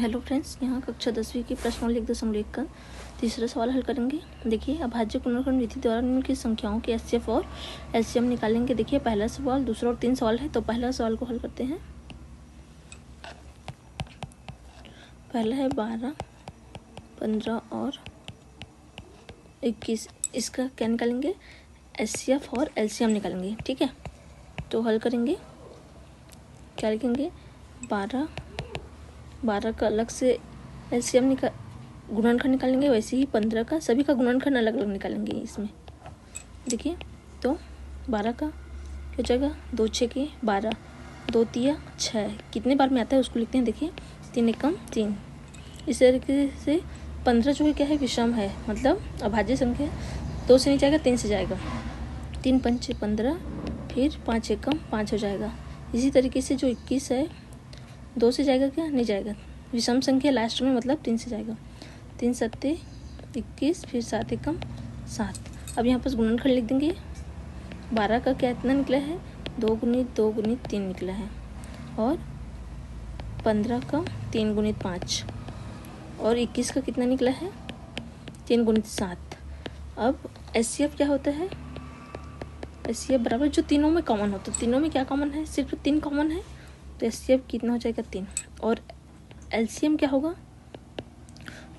Hello friends, यहाँ कक्षा 10वीं की प्रश्न 1.1 का तीसरा सवाल हल करेंगे। देखिए, अभाज्य पुनर्गणन विधि द्वारा निम्नलिखित संख्याओं के एचसीएफ और एलसीएम निकालेंगे। देखिए, पहला सवाल, दूसरा और 3 सवाल है, तो पहला सवाल को हल करते हैं। पहला है 12, 15 और 21। इसका क्या निकालेंगे? एचसीएफ और एलसीएम निकालेंगे। ठीक है, तो हल करेंगे। क्या लिखेंगे? 12 का अलग से एलसीएम गुणनखंड निकालेंगे, वैसे ही 15 का सभी का गुणनखंड अलग अलग निकालेंगे इसमें। देखिए, तो 12 का क्या हो जाएगा? 2 6 के 12, 2 तिया 6। कितने बार में आता है उसको लिखते हैं। देखिए, 3 एकम 3। इस तरीके से 15 जो है क्या है? विषम है, मतलब अभाज्य संख्या है। 2 से नहीं जाएगा, 3 से जाएगा। 3 पंचे 15, फिर 5 एकम 5 हो जाएगा। इसी तरीके से जो 21 है, 2 से जाएगा क्या? नहीं जाएगा। विषम संख्या लास्ट में, मतलब 3 से जाएगा। 3 सत्ते 21, फिर 7 एकम 7। अब यहाँ पर गुणनखंड लिख देंगे। 12 का क्या इतना निकला है? 2 गुणित 2 गुणित 3 निकला है। और 15 का 3 गुणित 5। और 21 का कितना निकला है? 3 गुणित 7। अब एचसीएफ क्या होता है? एचसीएफ बराबर जो तीनों में कॉमन हो, तो तीनों में क्या कॉमन है? सिर्फ 3 कॉमन है, तो एचसीएफ कितना हो जाएगा? 3। और एलसीएम क्या होगा?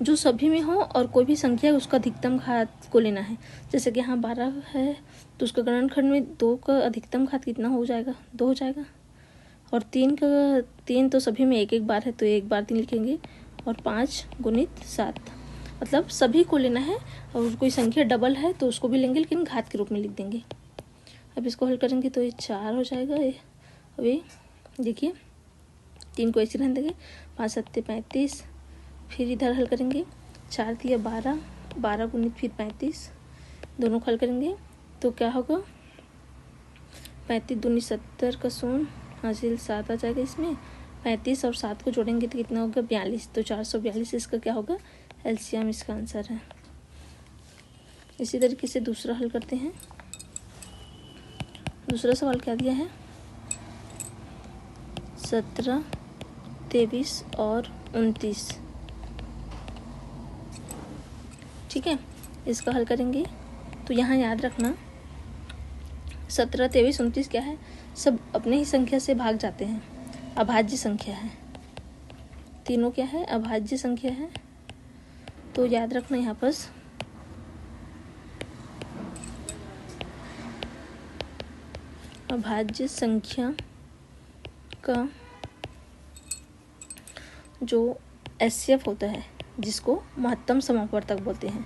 जो सभी में हो और कोई भी संख्या है उसका अधिकतम घात को लेना है। जैसे कि यहाँ 12 है, तो उसका गुणनखंड में 2 का अधिकतम घात कितना हो जाएगा? 2 हो जाएगा। और 3 तो सभी में एक एक बार है, तो एक बार 3 लिखेंगे। और 5 गुणित 7, मतलब सभी को लेना है। और कोई संख्या डबल है तो उसको भी लेंगे, लेकिन घात के रूप में लिख देंगे। अब इसको हल करेंगे तो ये 4 हो जाएगा। अभी देखिए, 3 को ऐसे रहने देंगे। 5 सत्ते 35, फिर इधर हल करेंगे। 4 तिया 12, 12 गुणित फिर 35, दोनों को हल करेंगे तो क्या होगा? 35 दूनी 70 का 0 हासिल 7 आ जाएगा इसमें। 35 और 7 को जोड़ेंगे तो कितना होगा? 42। तो 442 इसका क्या होगा? एलसीएम इसका आंसर है। इसी तरीके से दूसरा हल करते हैं। दूसरा सवाल क्या दिया है? 17, 23 और 29। ठीक है, इसका हल करेंगे तो यहाँ याद रखना, 17, 23, 29 क्या है? सब अपने ही संख्या से भाग जाते हैं, अभाज्य संख्या है। तीनों क्या है? अभाज्य संख्या है। तो याद रखना यहाँ पर अभाज्य संख्या का जो एचसीएफ होता है, जिसको महत्तम समापवर्तक बोलते हैं,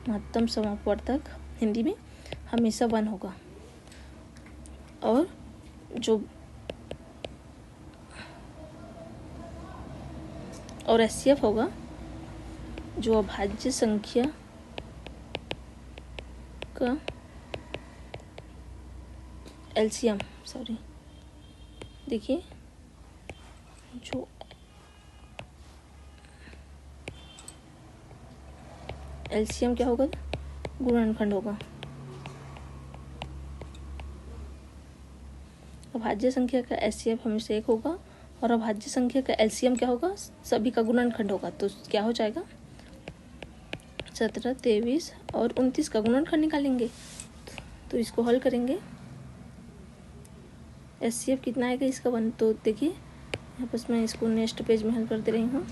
महत्तम समापवर्तक हिंदी में हमेशा 1 होगा। और जो और एचसीएफ होगा जो अभाज्य संख्या का एलसीएम, देखिए, जो एलसीएम क्या होगा? गुणनखंड होगा। अभाज्य संख्या का एचसीएफ हमेशा 1 होगा, और अभाज्य संख्या का एलसीएम क्या होगा? सभी का गुणनखंड होगा। तो क्या हो जाएगा? 17, 23 और 29 का गुणनखंड निकालेंगे, तो इसको हल करेंगे। एचसीएफ कितना आएगा इसका? 1। तो देखिए, यहाँ पर मैं इसको नेक्स्ट पेज में हल कर दे रही हूँ।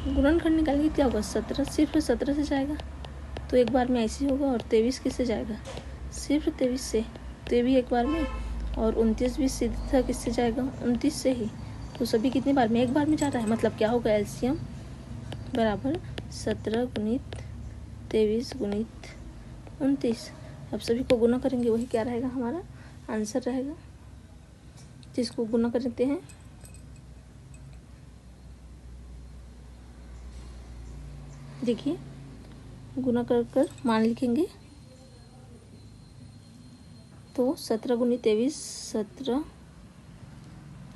गुणनखंड निकालेंगे, क्या होगा? 17 सिर्फ 17 से जाएगा, तो एक बार में ऐसे ही होगा। और 23 किससे जाएगा? सिर्फ 23 से, तो ये भी एक बार में। और 29 भी सीधा किससे जाएगा? 29 से ही। तो सभी कितनी बार में? एक बार में जा रहा है, मतलब क्या होगा? एलसीएम बराबर 17 गुणित 23 गुणित 29। अब सभी को गुना करेंगे, वही क्या रहेगा? हमारा आंसर रहेगा, जिसको गुना करते हैं। देखिए, गुना कर मान लिखेंगे तो 17 गुणित 23, 17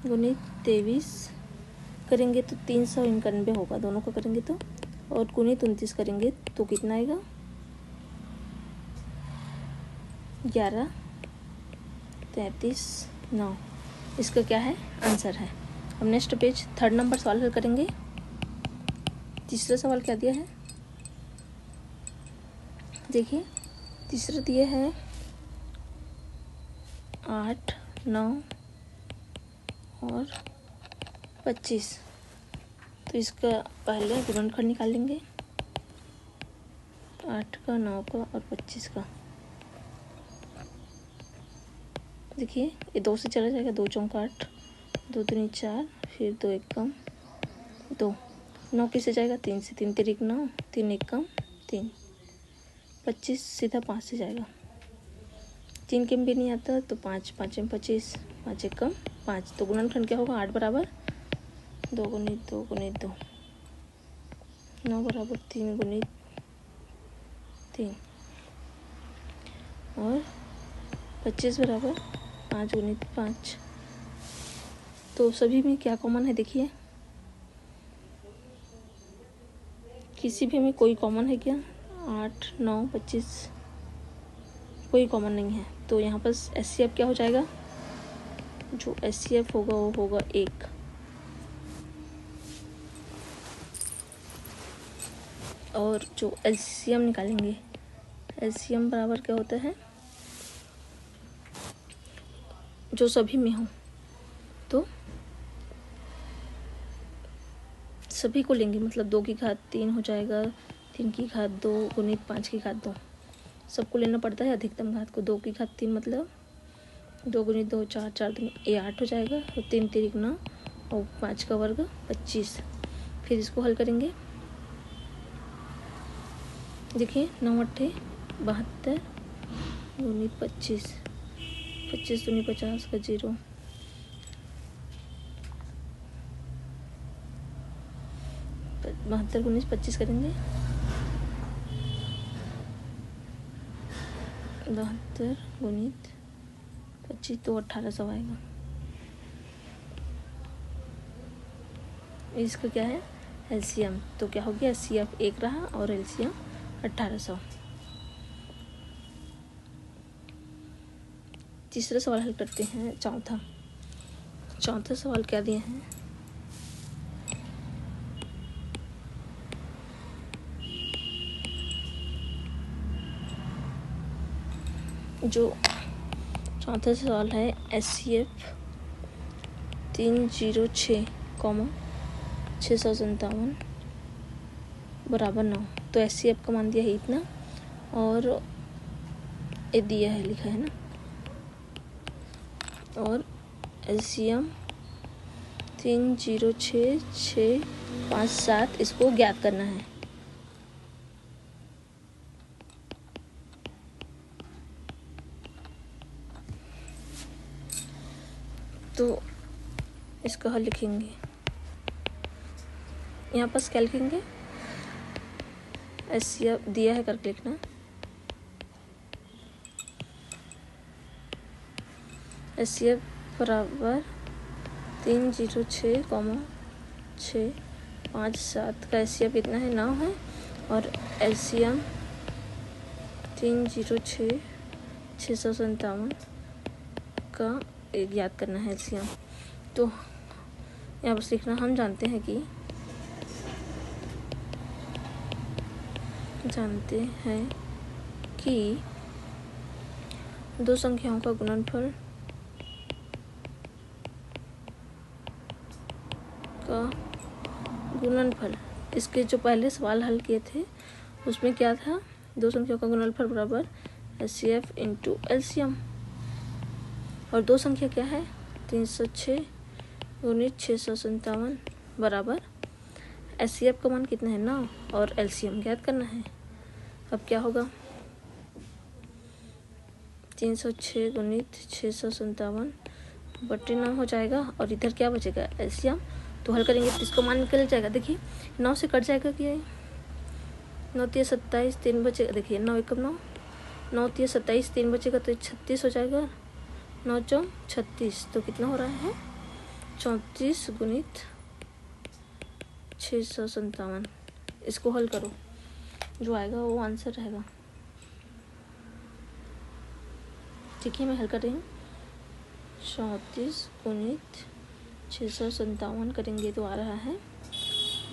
गुणित 23 करेंगे तो 391 होगा। दोनों का करेंगे तो और गुणित 29 करेंगे तो कितना आएगा 11, 33, 9। इसका क्या है आंसर है। अब नेक्स्ट पेज 3rd नंबर सवाल हल करेंगे। तीसरा सवाल क्या दिया है देखिए, तीसरा दिया है 8, 9 और 25। तो इसका पहले गुणनखंड निकाल लेंगे, 8 का, 9 का और 25 का। देखिए ये 2 से चला जाएगा, 2 चौका 8, 2 दूनी 4, फिर 2 एक कम 2, 9 किससे जाएगा 3 से, 3 तिरिक 9, 3 एक कम 3, 25 सीधा 5 से जाएगा, 3 के भी नहीं आता तो 5, 5 में 25, 5 एक कम 5। तो गुणनखंड क्या होगा 8 बराबर 2 गुणित 2 गुणित 2, 9 बराबर 3 गुणित 3 और 25 बराबर 5 गुणित 5। तो सभी में क्या कॉमन है देखिए, किसी भी में कोई कॉमन है क्या, 8, 9, 25 कोई कॉमन नहीं है। तो यहाँ पर HCF क्या हो जाएगा, जो HCF होगा वो होगा 1। और जो LCM निकालेंगे, LCM बराबर क्या होता है, जो सभी में हो तो सभी को लेंगे, मतलब 2 की घात 3 हो जाएगा, 3 की घात 2 गुणित 5 की घात 2, सबको लेना पड़ता है अधिकतम घात को। 2 की घात 3 मतलब 2 गुणित 2 4, 4 दूनी ये 8 हो जाएगा, और 3 तिरिक 9 और 5 का वर्ग 25। फिर इसको हल करेंगे, देखिए 9 8 72 गुणित 25, 25 दूनी 50 का 0, 72 गुणित 25 करेंगे, 72 गुणित 25 तो 1800 आएगा। इसका क्या है LCM, तो क्या हो गया HCF 1 रहा और LCM 1800। तीसरा सवाल हल करते हैं, चौथा सवाल क्या दिए हैं, जो चौथा सवाल है HCF 306, 657 बराबर 9। तो HCF का मान दिया है इतना और ये दिया है, लिखा है ना, और LCM 306,657 इसको ज्ञात करना है। तो इसका हल लिखेंगे, यहाँ पर क्या लिखेंगे, HCF दिया है करके लिखना, HCF बराबर 306,657 का HCF कितना है 9 है, और LCM 306,657 का याद करना है LCM। तो यहाँ पर लिखना, हम जानते हैं कि दो संख्याओं का गुणनफल इसके जो पहले सवाल हल किए थे उसमें क्या था, दो संख्याओं का गुणनफल बराबर HCF इंटू LCM, और दो संख्या क्या है 306 गुणित 657 बराबर HCF का मान कितना है 9 और LCM ज्ञात करना है। अब क्या होगा 306 गुणित 657 बटे 9 हो जाएगा, और इधर क्या बचेगा LCM। तो हल करेंगे तो इसको मान निकल जाएगा, देखिए 9 से कट जाएगा क्या, 9 3 27 3 बचेगा, देखिए 9 1 9, 9 3 27 3 बचेगा तो 36 हो जाएगा, 9 4 36, तो कितना हो रहा है 34 गुणित 657 इसको हल करो, जो आएगा वो आंसर रहेगा। ठीक है, मैं हल कर रही हूँ। 34 गुणित 657 करेंगे तो आ रहा है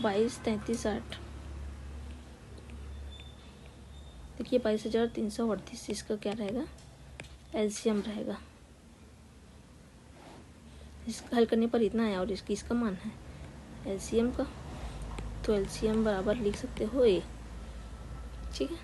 22, 33, 60। देखिए 22,338, इसका क्या रहेगा, एलसीएम रहेगा। इसका हल करने पर इतना आया और इसका मान है एलसीएम का, तो एलसीएम बराबर लिख सकते हो ए। ठीक है।